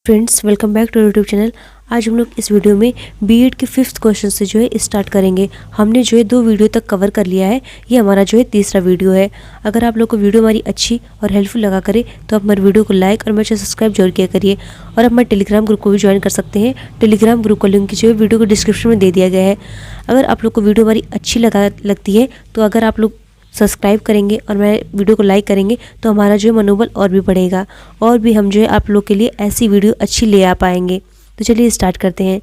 Friends, welcome back to YouTube channel. आज हम लोग इस वीडियो में बीएड के 5th क्वेश्चन से स्टार्ट करेंगे। हमने 2 वीडियो तक कवर कर लिया है। ये हमारा तीसरा वीडियो है। अगर आप लोग को वीडियो हमारी अच्छी और हेल्पफुल लगा करे तो आप हमारे वीडियो को लाइक और मेरे चैनल सब्सक्राइब जरूर किया करिए। और आप हमारे टेलीग्राम ग्रुप को भी ज्वाइन कर सकते हैं। टेलीग्राम ग्रुप का लिंक वीडियो को डिस्क्रिप्शन में दे दिया गया है। अगर आप लोग को वीडियो हमारी अच्छी लगती है तो अगर आप लोग सब्सक्राइब करेंगे और मेरे वीडियो को लाइक करेंगे तो हमारा मनोबल और भी बढ़ेगा और भी हम आप लोग के लिए ऐसी वीडियो अच्छी ले आ पाएंगे। तो चलिए स्टार्ट करते हैं।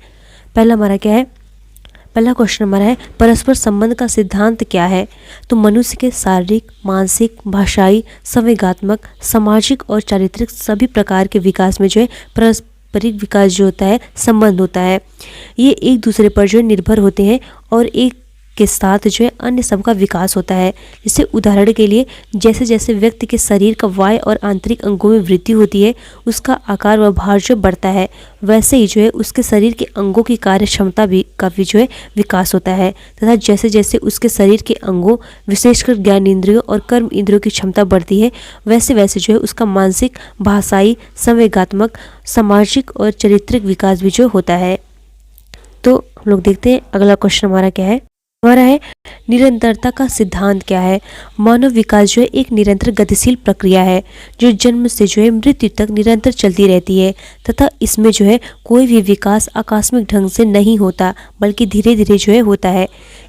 पहला क्वेश्चन हमारा है, परस्पर संबंध का सिद्धांत क्या है? तो मनुष्य के शारीरिक, मानसिक, भाषाई, संवेगात्मक, सामाजिक और चारित्रिक सभी प्रकार के विकास में पारस्परिक विकास होता है, संबंध होता है। ये एक दूसरे पर निर्भर होते हैं और एक के साथ अन्य सबका विकास होता है। जैसे उदाहरण के लिए जैसे जैसे व्यक्ति के शरीर का बाह्य और आंतरिक अंगों में वृद्धि होती है, उसका आकार व भार बढ़ता है, वैसे ही उसके शरीर के अंगों की कार्य क्षमता का भी विकास होता है। तथा जैसे जैसे उसके शरीर के अंगों विशेषकर ज्ञान इंद्रियों और कर्म इंद्रियों की क्षमता बढ़ती है, वैसे वैसे उसका मानसिक, भाषाई, संवेगात्मक, सामाजिक और चारित्रिक विकास भी होता है। तो हम लोग देखते हैं अगला क्वेश्चन हमारा क्या है। हमारा है, निरंतरता का सिद्धांत क्या है? मानव विकास एक निरंतर गतिशील प्रक्रिया है जो जन्म से मृत्यु तक निरंतर चलती रहती है तथा इसमें कोई भी विकास आकस्मिक ढंग से नहीं होता बल्कि धीरे धीरे होता है।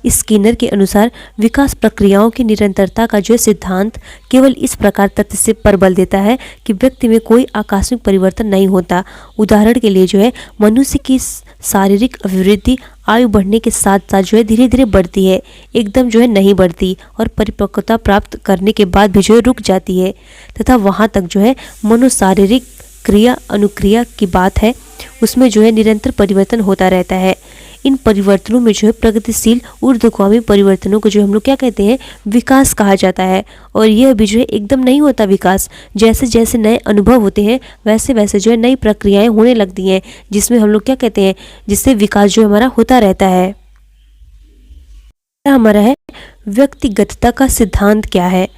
स्किनर के अनुसार विकास प्रक्रियाओं की निरंतरता का सिद्धांत केवल इस प्रकार तथ्य से प्रबल देता है कि व्यक्ति में कोई आकस्मिक परिवर्तन नहीं होता। उदाहरण के लिए मनुष्य की शारीरिक अभिवृद्धि आयु बढ़ने के साथ साथ धीरे धीरे बढ़ती है, एकदम नहीं बढ़ती और परिपक्वता प्राप्त करने के बाद भी रुक जाती है। तथा वहाँ तक मनोशारीरिक क्रिया अनुक्रिया की बात है, उसमें निरंतर परिवर्तन होता रहता है। इन परिवर्तनों में प्रगतिशील ऊर्ध्वगामी परिवर्तनों को हम लोग क्या कहते हैं, विकास कहा जाता है। और यह भी एकदम नहीं होता विकास, जैसे जैसे नए अनुभव होते हैं वैसे वैसे नई प्रक्रियाएं होने लगती हैं, जिसमें हम लोग क्या कहते हैं, जिससे विकास हमारा होता रहता है। हमारा है, व्यक्तिगतता का सिद्धांत क्या है?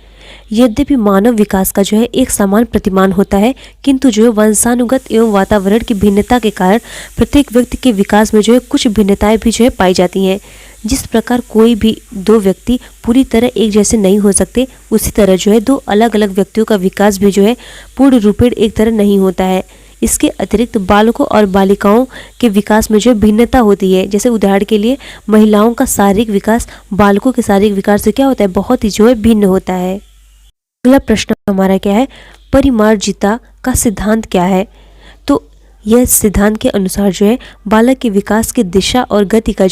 यद्यपि मानव विकास का एक समान प्रतिमान होता है, किंतु वंशानुगत एवं वातावरण की भिन्नता के कारण प्रत्येक व्यक्ति के विकास में कुछ भिन्नताएं भी पाई जाती हैं। जिस प्रकार कोई भी 2 व्यक्ति पूरी तरह एक जैसे नहीं हो सकते, उसी तरह 2 अलग अलग व्यक्तियों का विकास भी पूर्ण रूपेण एक तरह नहीं होता है। इसके अतिरिक्त बालकों और बालिकाओं के विकास में भिन्नता होती है। जैसे उदाहरण के लिए महिलाओं का शारीरिक विकास बालकों के शारीरिक विकास से क्या होता है, बहुत ही भिन्न होता है। अगला प्रश्न हमारा क्या है, परिमार्जिता का सिद्धांत क्या है? तो यह सिद्धांत के अनुसार बालक के विकास की दिशा और गति का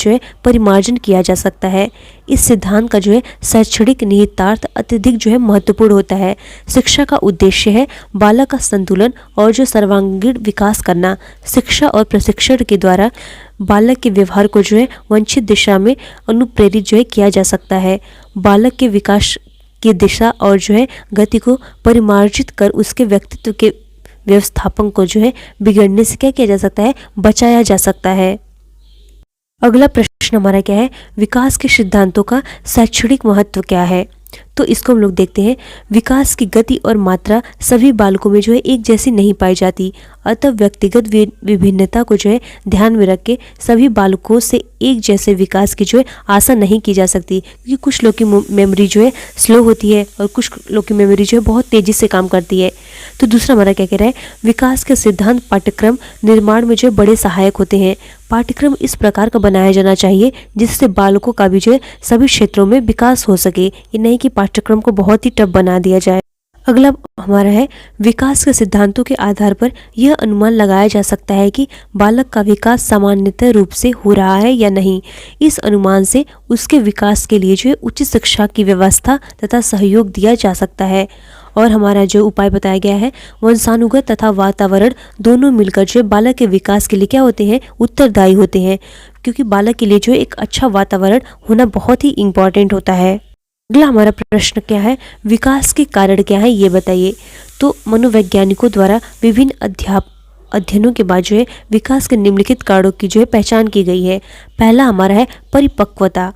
परिमार्जन किया जा सकता है। इस सिद्धांत का शैक्षणिक निहितार्थ अत्यधिक महत्वपूर्ण होता है। शिक्षा का उद्देश्य है बालक का संतुलन और सर्वांगीण विकास करना। शिक्षा और प्रशिक्षण के द्वारा बालक के व्यवहार को वांछित दिशा में अनुप्रेरित किया जा सकता है। बालक के विकास की दिशा और गति को परिमार्जित कर उसके व्यक्तित्व के व्यवस्थापन को बिगड़ने से क्या किया जा सकता है, बचाया जा सकता है। अगला प्रश्न हमारा क्या है, विकास के सिद्धांतों का शैक्षणिक महत्व क्या है? तो इसको हम लोग देखते हैं। विकास की गति और मात्रा सभी बालकों में एक जैसी नहीं पाई जाती, अतः व्यक्तिगत विभिन्नता को ध्यान में रख के सभी बालकों से एक जैसे विकास की आशा नहीं की जा सकती, क्योंकि कुछ लोग की मेमोरी स्लो होती है और कुछ लोग की मेमोरी बहुत तेजी से काम करती है। तो दूसरा हमारा क्या कह रहा है, विकास के सिद्धांत पाठ्यक्रम निर्माण में बड़े सहायक होते हैं। पाठ्यक्रम इस प्रकार का बनाया जाना चाहिए जिससे बालकों का भी सभी क्षेत्रों में विकास हो सके, ये नहीं कि पाठ्यक्रम को बहुत ही टफ बना दिया जाए। अगला हमारा है, विकास के सिद्धांतों के आधार पर यह अनुमान लगाया जा सकता है कि बालक का विकास सामान्यतः रूप से हो रहा है या नहीं। इस अनुमान से उसके विकास के लिए उचित शिक्षा की व्यवस्था तथा सहयोग दिया जा सकता है। और हमारा उपाय बताया गया है, वंशानुगत तथा वातावरण दोनों मिलकर बालक के विकास के लिए क्या होते हैं, उत्तरदायी होते हैं, क्योंकि बालक के लिए एक अच्छा वातावरण होना बहुत ही इम्पोर्टेंट होता है। अगला हमारा प्रश्न क्या है, विकास के कारण क्या है ये बताइए। तो मनोवैज्ञानिकों द्वारा विभिन्न अध्ययनों के बाद विकास के निम्नलिखित कारणों की पहचान की गई है। पहला हमारा है परिपक्वता।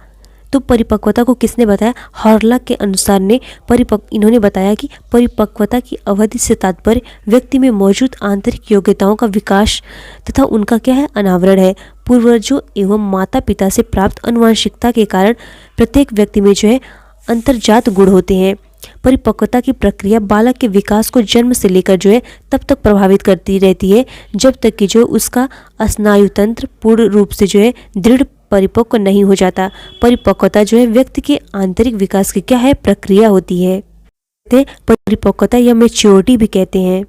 तो परिपक्वता को किसने बताया? हॉर्लॉक के अनुसार ने इन्होंने बताया कि परिपक्वता की अवधि से तात्पर्य व्यक्ति में मौजूद आंतरिक योग्यताओं का विकास तथा उनका क्या है? अनावरण है। पूर्वजों एवं माता पिता से प्राप्त आनुवंशिकता के कारण प्रत्येक व्यक्ति में जो है अंतर्जात गुण होते हैं। परिपक्वता की प्रक्रिया बालक के विकास को जन्म से लेकर जो है तब तक प्रभावित करती रहती है जब तक कि जो उसका स्नायु तंत्र पूर्ण रूप से जो है दृढ़ परिपक्व नहीं हो जाता। परिपक्वता जो है व्यक्ति के आंतरिक विकास की क्या है? प्रक्रिया होती है। परिपक्वता या मैच्योरिटी भी कहते हैं।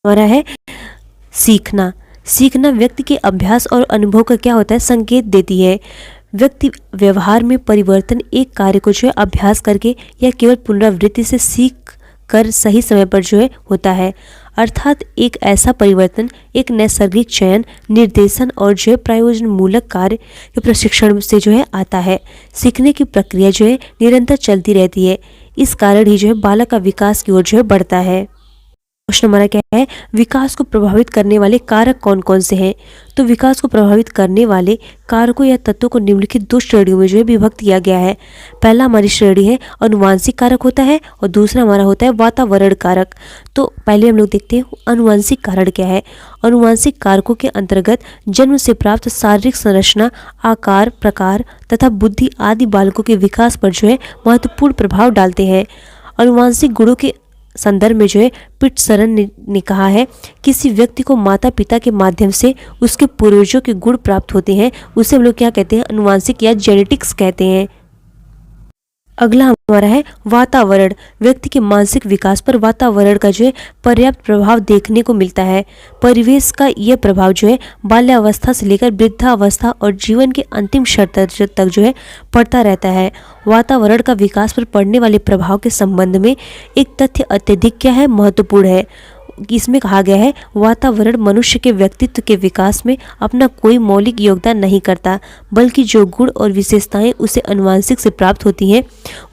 हमारा है सीखना। सीखना व्यक्ति के अभ्यास और अनुभव का क्या होता है? संकेत देती है। व्यक्ति व्यवहार में परिवर्तन एक कार्य को जो है अभ्यास करके या केवल पुनरावृत्ति से सीख कर सही समय पर जो है होता है। अर्थात एक ऐसा परिवर्तन एक नैसर्गिक चयन, निर्देशन और जो है प्रयोजन मूलक कार्य के प्रशिक्षण से जो है आता है। सीखने की प्रक्रिया जो है निरंतर चलती रहती है। इस कारण ही जो है बालक का विकास की ओर जो है बढ़ता है। क्वेश्चन हमारा क्या है? विकास को प्रभावित करने वाले कारक कौन कौन से हैं? तो विकास को प्रभावित करने वाले कारकों या तत्वों को निम्नलिखित दो श्रेणियों में जो है विभक्त किया गया है। पहला हमारी श्रेणी है अनुवांशिक कारक होता है और दूसरा हमारा होता है वातावरण कारक। तो पहले हम लोग देखते हैं अनुवांशिक कारक क्या है। अनुवांशिक कारकों के अंतर्गत जन्म से प्राप्त शारीरिक संरचना, आकार, प्रकार तथा बुद्धि आदि बालकों के विकास पर जो है महत्वपूर्ण प्रभाव डालते हैं। अनुवांशिक गुणों के संदर्भ में जो है पिटसरन ने कहा है किसी व्यक्ति को माता पिता के माध्यम से उसके पूर्वजों के गुण प्राप्त होते हैं, उसे हम लोग क्या कहते हैं? अनुवांशिक या जेनेटिक्स कहते हैं। अगला हमारा है वातावरण। व्यक्ति के मानसिक विकास पर वातावरण का जो है पर्याप्त प्रभाव देखने को मिलता है। परिवेश का यह प्रभाव जो है बाल्यावस्था से लेकर वृद्धावस्था और जीवन के अंतिम क्षण तक जो है पड़ता रहता है। वातावरण का विकास पर पड़ने वाले प्रभाव के संबंध में एक तथ्य अत्यधिक क्या है? महत्वपूर्ण है। इसमें कहा गया है वातावरण मनुष्य के व्यक्तित्व के विकास में अपना कोई मौलिक योगदान नहीं करता, बल्कि जो गुण और विशेषताएं उसे अनुवांशिक से प्राप्त होती हैं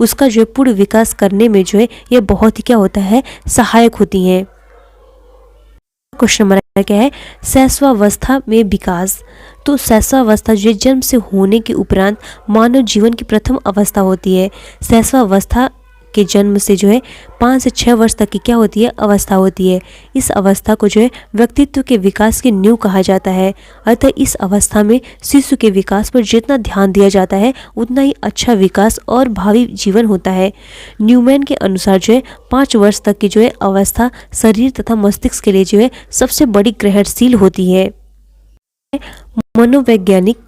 उसका जो पूर्ण विकास करने में जो है यह बहुत ही क्या होता है? सहायक होती हैं। क्वेश्चन हमारा क्या है? शैशवावस्था में विकास। तो शैशवावस्था जो जन्म से होने के उपरांत मानव जीवन की प्रथम अवस्था होती है। शैशवावस्था के जन्म से जो है 5 से 6 वर्ष तक की क्या होती है? अवस्था होती है। इस अवस्था को जो है व्यक्तित्व के विकास की नींव कहा जाता है। अतः इस अवस्था में शिशु के विकास पर जितना ध्यान दिया जाता है उतना ही अच्छा विकास और भावी जीवन होता है। न्यूमैन के अनुसार जो है 5 वर्ष तक की जो है अवस्था शरीर तथा मस्तिष्क के लिए जो है सबसे बड़ी ग्रहणशील होती है। मनोवैज्ञानिक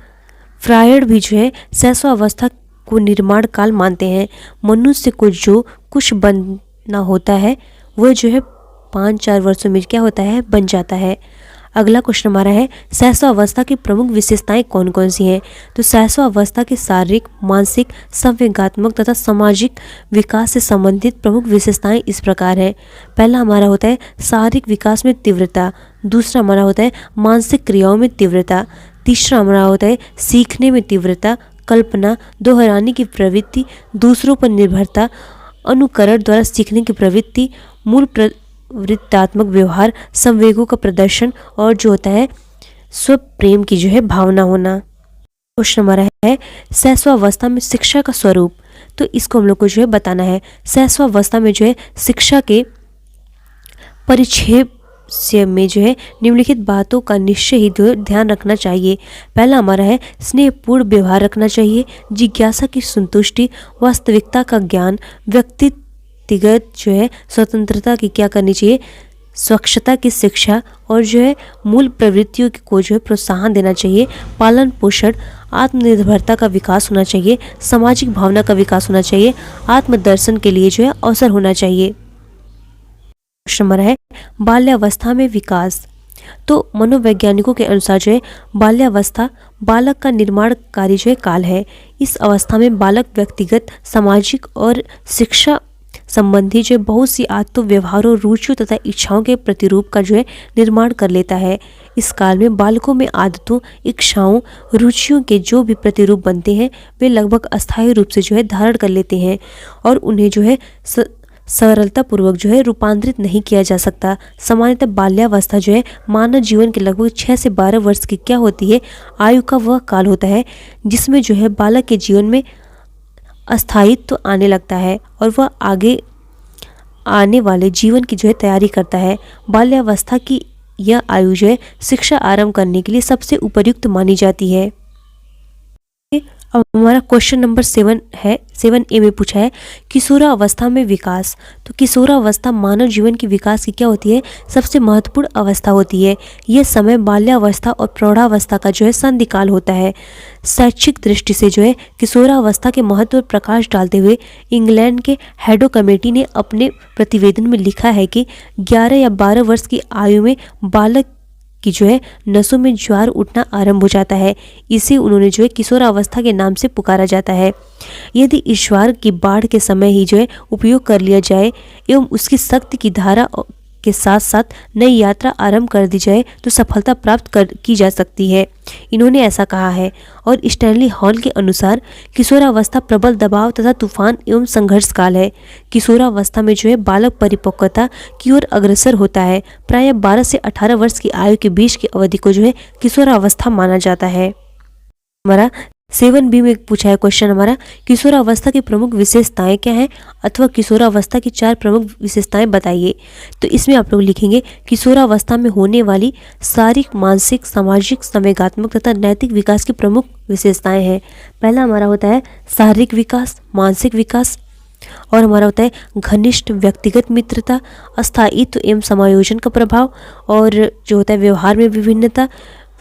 फ्रायड भी जो है शैशवावस्था को निर्माण काल मानते हैं। मनुष्य को जो कुछ बनना होता है वह जो है 5-4 वर्षों में क्या होता है? बन जाता है। अगला क्वेश्चन हमारा है शैशवावस्था की प्रमुख विशेषताएं कौन कौन सी हैं? तो शैशवावस्था के शारीरिक, मानसिक, संवेगात्मक तथा सामाजिक विकास से संबंधित प्रमुख विशेषताएं इस प्रकार हैं। पहला हमारा होता है शारीरिक विकास में तीव्रता, दूसरा हमारा होता है मानसिक क्रियाओं में तीव्रता, तीसरा हमारा होता है सीखने में तीव्रता, कल्पना, दोहराने की प्रवृत्ति, दूसरों पर निर्भरता, अनुकरण द्वारा सीखने की प्रवृत्ति, मूल प्रवृत्तात्मक व्यवहार, संवेगों का प्रदर्शन और जो होता है स्व प्रेम की जो है भावना होना। क्वेश्चन हमारा है शैशवावस्था में शिक्षा का स्वरूप। तो इसको हम लोग को जो है बताना है। शैशवावस्था में जो है शिक्षा के परिक्षेप में जो है निम्नलिखित बातों का निश्चय ही ध्यान रखना चाहिए। पहला हमारा है स्नेहपूर्ण व्यवहार रखना चाहिए, जिज्ञासा की संतुष्टि, वास्तविकता का ज्ञान, व्यक्तिगत जो है स्वतंत्रता की क्या करनी चाहिए? स्वच्छता की शिक्षा और जो है मूल प्रवृत्तियों को जो है प्रोत्साहन देना चाहिए। पालन पोषण, आत्मनिर्भरता का विकास होना चाहिए, सामाजिक भावना का विकास होना चाहिए, आत्मदर्शन के लिए जो है अवसर होना चाहिए। क्वेश्चन नंबर है बाल्यावस्था में विकास। तो मनोवैज्ञानिकों के अनुसार जो है बाल्यावस्था बालक का निर्माण कार्य जो है काल है। इस अवस्था में बालक व्यक्तिगत, सामाजिक और शिक्षा संबंधी जो बहुत सी आदतों, व्यवहारों, रुचियों तथा इच्छाओं के प्रतिरूप का जो है निर्माण कर लेता है। इस काल में बालकों में आदतों, इच्छाओं, रुचियों के जो भी प्रतिरूप बनते हैं वे लगभग अस्थायी रूप से जो है धारण कर लेते हैं और उन्हें जो है सरलता पूर्वक जो है रूपांतरित नहीं किया जा सकता। सामान्यतः बाल्यावस्था जो है मानव जीवन के लगभग 6 से 12 वर्ष की क्या होती है, आयु का वह काल होता है जिसमें जो है बालक के जीवन में अस्थायित्व तो आने लगता है और वह आगे आने वाले जीवन की जो है तैयारी करता है। बाल्यावस्था की यह आयु जो है शिक्षा आरंभ करने के लिए सबसे उपयुक्त मानी जाती है। अब हमारा क्वेश्चन नंबर 7 है, 7A में पूछा है किशोरावस्था में विकास। तो किशोरावस्था मानव जीवन की विकास की क्या होती है, सबसे महत्वपूर्ण अवस्था होती है। यह समय बाल्यावस्था और प्रौढ़ावस्था का जो है संधिकाल होता है। शैक्षिक दृष्टि से जो है किशोरावस्था के महत्व पर प्रकाश डालते हुए इंग्लैंड के हेडो कमेटी ने अपने प्रतिवेदन में लिखा है कि 11 या 12 वर्ष की आयु में बालक कि जो है नसों में ज्वार उठना आरंभ हो जाता है। इसे उन्होंने जो है किशोरावस्था के नाम से पुकारा जाता है। यदि इस ज्वार की बाढ़ के समय ही जो है उपयोग कर लिया जाए एवं उसकी शक्ति की धारा के साथ साथ नई यात्रा आरंभ कर दी जाए तो सफलता प्राप्त की जा सकती है, इन्होंने ऐसा कहा है। और स्टैनली हॉल के अनुसार किशोरावस्था प्रबल दबाव तथा तूफान एवं संघर्ष काल है। किशोरावस्था में जो है बालक परिपक्वता की ओर अग्रसर होता है। प्रायः 12 से 18 वर्ष की आयु के बीच की अवधि को जो है किशोरावस्था माना जाता है। हमारा 7B में पूछा है क्वेश्चन हमारा किशोरावस्था की प्रमुख विशेषताएं क्या हैं, अथवा किशोरावस्था की 4 प्रमुख विशेषताएं बताइए। तो इसमें आप लोग लिखेंगे किशोरावस्था में होने वाली शारीरिक, मानसिक, सामाजिक, संवेगात्मक तथा नैतिक विकास की प्रमुख विशेषताएं हैं। पहला हमारा होता है शारीरिक विकास, मानसिक विकास, और हमारा होता है घनिष्ठ व्यक्तिगत मित्रता, अस्थायित्व एवं समायोजन का प्रभाव, और जो होता है व्यवहार में विभिन्नता,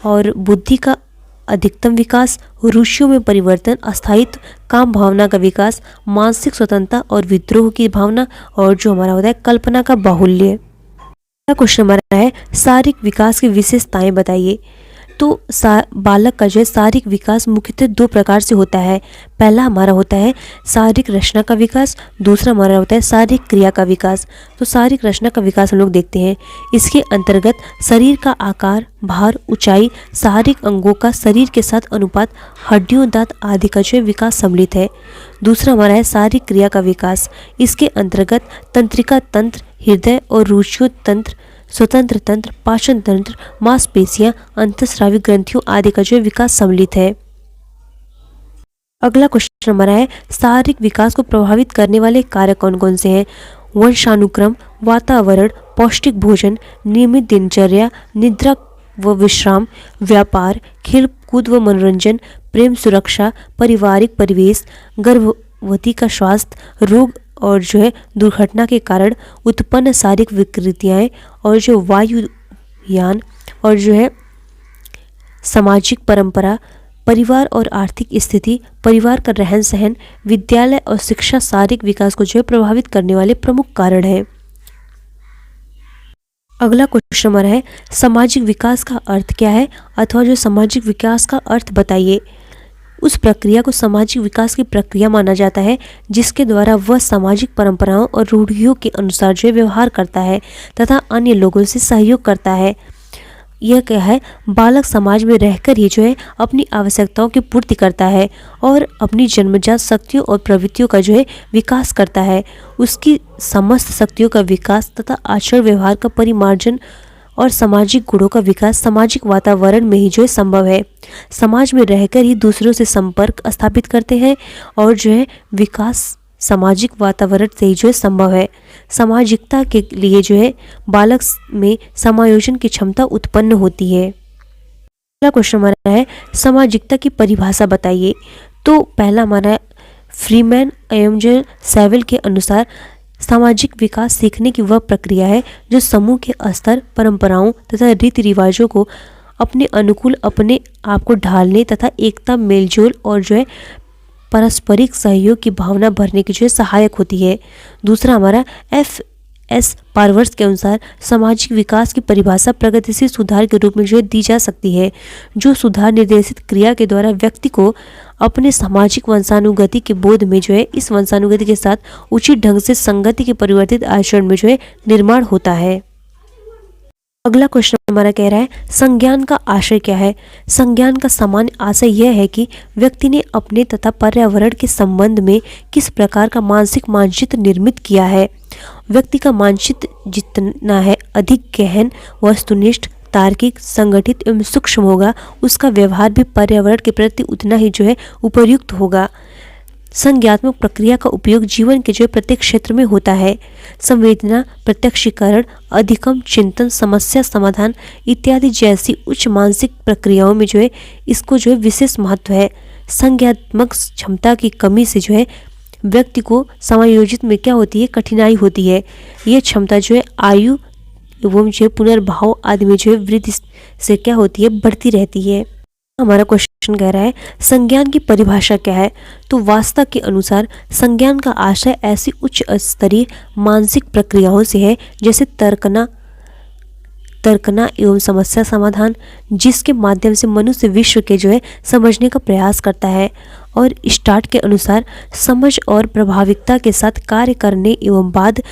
और बुद्धि का अधिकतम विकास, रुचियों में परिवर्तन, अस्थायित्व, काम भावना का विकास, मानसिक स्वतंत्रता और विद्रोह की भावना, और जो हमारा होता है कल्पना का बाहुल्य। अगला क्वेश्चन हमारा है शारीरिक विकास की विशेषताएं बताइए। तो बालक का जो है शारीरिक विकास मुख्यतः 2 प्रकार से होता है। पहला हमारा होता है शारीरिक रचना का विकास, दूसरा हमारा होता है शारीरिक क्रिया का विकास। तो शारीरिक रचना का विकास हम लोग देखते हैं। इसके अंतर्गत शरीर का आकार, भार, ऊंचाई, शारीरिक अंगों का शरीर के साथ अनुपात, हड्डियों, दांत आदि का जो है विकास सम्मिलित है। दूसरा हमारा है शारीरिक क्रिया का विकास। इसके अंतर्गत तंत्रिका तंत्र, हृदय और रुचियों तंत्र, स्वतंत्र तंत्र, पाचन तंत्र, मांसपेशियां, अंतःस्रावी ग्रंथियों आदि का जो विकास सम्मिलित है। अगला क्वेश्चन हमारा है शारीरिक विकास को प्रभावित करने वाले कारक कौन कौन से हैं। वंशानुक्रम, वातावरण, पौष्टिक भोजन, नियमित दिनचर्या, निद्रा व विश्राम, व्यापार, खेल कूद व मनोरंजन, प्रेम, सुरक्षा, पारिवारिक परिवेश, गर्भवती का स्वास्थ्य, रोग और जो है दुर्घटना के कारण उत्पन्न शारीरिक विकृतियाँ, और जो वायुयान, और जो है सामाजिक परंपरा, परिवार और आर्थिक स्थिति, परिवार का रहन सहन, विद्यालय और शिक्षा शारीरिक विकास को जो है प्रभावित करने वाले प्रमुख कारण है। अगला क्वेश्चन हमारा है सामाजिक विकास का अर्थ क्या है, अथवा जो सामाजिक विकास का अर्थ बताइए। उस प्रक्रिया को सामाजिक विकास की प्रक्रिया माना जाता है जिसके द्वारा वह सामाजिक परंपराओं और रूढ़ियों के अनुसार जो व्यवहार करता है तथा अन्य लोगों से सहयोग करता है। यह क्या है, बालक समाज में रहकर ही जो है अपनी आवश्यकताओं की पूर्ति करता है और अपनी जन्मजात शक्तियों और प्रवृत्तियों का जो है विकास करता है। उसकी समस्त शक्तियों का विकास तथा आचरण व्यवहार का परिमार्जन और सामाजिक गुणों का विकास सामाजिक वातावरण में ही जो है संभव है। समाज में रहकर ही दूसरों से संपर्क स्थापित करते हैं और जो है विकास सामाजिक वातावरण से ही जो है संभव है। सामाजिकता के लिए जो है बालक में समायोजन की क्षमता उत्पन्न होती है। अगला क्वेश्चन हमारा है सामाजिकता की परिभाषा बताइए। तो पहला हमारा फ्रीमैन एवं जो सेवल के अनुसार सामाजिक विकास सीखने की वह प्रक्रिया है जो समूह के स्तर, परंपराओं तथा रीति रिवाजों को अपने अनुकूल अपने आप को ढालने तथा एकता, मेलजोल और जो है पारस्परिक सहयोग की भावना भरने की जो है सहायक होती है। दूसरा हमारा FS पारवर्स के अनुसार सामाजिक विकास की परिभाषा प्रगतिशील सुधार के रूप में जो है दी जा सकती है, जो सुधार निर्देशित क्रिया के द्वारा व्यक्ति को अपने सामाजिक वंशानुगति के बोध में जो है इस वंशानुगति के साथ उचित ढंग से संगति के परिवर्तित आचरण में जो है निर्माण होता है। अगला क्वेश्चन हमारा कह रहा है संज्ञान का आशय क्या है। संज्ञान का सामान्य आशय यह है कि व्यक्ति ने अपने तथा पर्यावरण के संबंध में किस प्रकार का मानसिक मानचित्र निर्मित किया है। व्यक्ति का मानचित्र जितना है अधिक गहन, वस्तुनिष्ठ, तार्किक, संगठित एवं सूक्ष्म होगा, उसका व्यवहार भी पर्यावरण के प्रति उतना ही उपयुक्त होगा। संज्ञात्मक प्रक्रिया का उपयोग जीवन के प्रत्येक क्षेत्र में होता है। संवेदना, प्रत्यक्षीकरण, अधिगम, चिंतन, समस्या समाधान इत्यादि जैसी उच्च मानसिक प्रक्रियाओं में इसको विशेष महत्व है। संज्ञात्मक क्षमता की कमी से व्यक्ति को समायोजित में क्या होती है, कठिनाई होती है। ये क्षमता आयु एवं पुनर्भाव आदि में वृद्धि से क्या होती है, बढ़ती रहती है। हमारा क्वेश्चन कह रहा है संज्ञान की परिभाषा क्या है। तो वास्तव के अनुसार संज्ञान का आशय ऐसी उच्च स्तरीय मानसिक प्रक्रियाओं से है जैसे तर्कना एवं समस्या समाधान, जिसके माध्यम से मनुष्य विश्व के समझने का प्रयास करता है। और स्टार्ट के अनुसार समझ और प्रभाविकता के साथ कार्य करने एवं बाद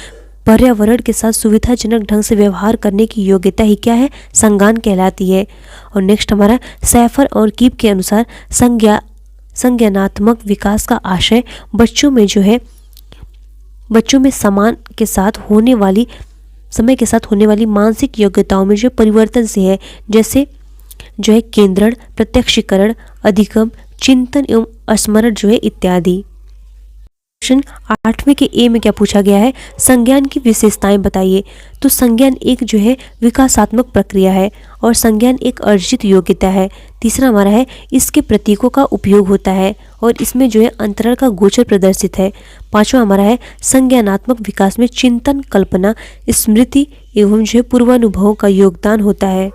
पर्यावरण के साथ सुविधाजनक ढंग से व्यवहार करने की योग्यता ही क्या है, संज्ञान कहलाती है। और नेक्स्ट हमारा सैफर और कीप के अनुसार संज्ञानात्मक विकास का आशय बच्चों में समय के साथ होने वाली मानसिक योग्यताओं में परिवर्तन से है, जैसे केंद्रण, प्रत्यक्षीकरण, अधिगम, चिंतन एवं स्मरण इत्यादि। क्वेश्चन 8वें के ए में क्या पूछा गया है, संज्ञान की विशेषताएं बताइए। तो संज्ञान एक विकासात्मक प्रक्रिया है और संज्ञान एक अर्जित योग्यता है। तीसरा हमारा है इसके प्रतीकों का उपयोग होता है और इसमें अंतराल का गोचर प्रदर्शित है। पांचवा हमारा है संज्ञानात्मक विकास में चिंतन, कल्पना, स्मृति एवं पूर्वानुभवों का योगदान होता है।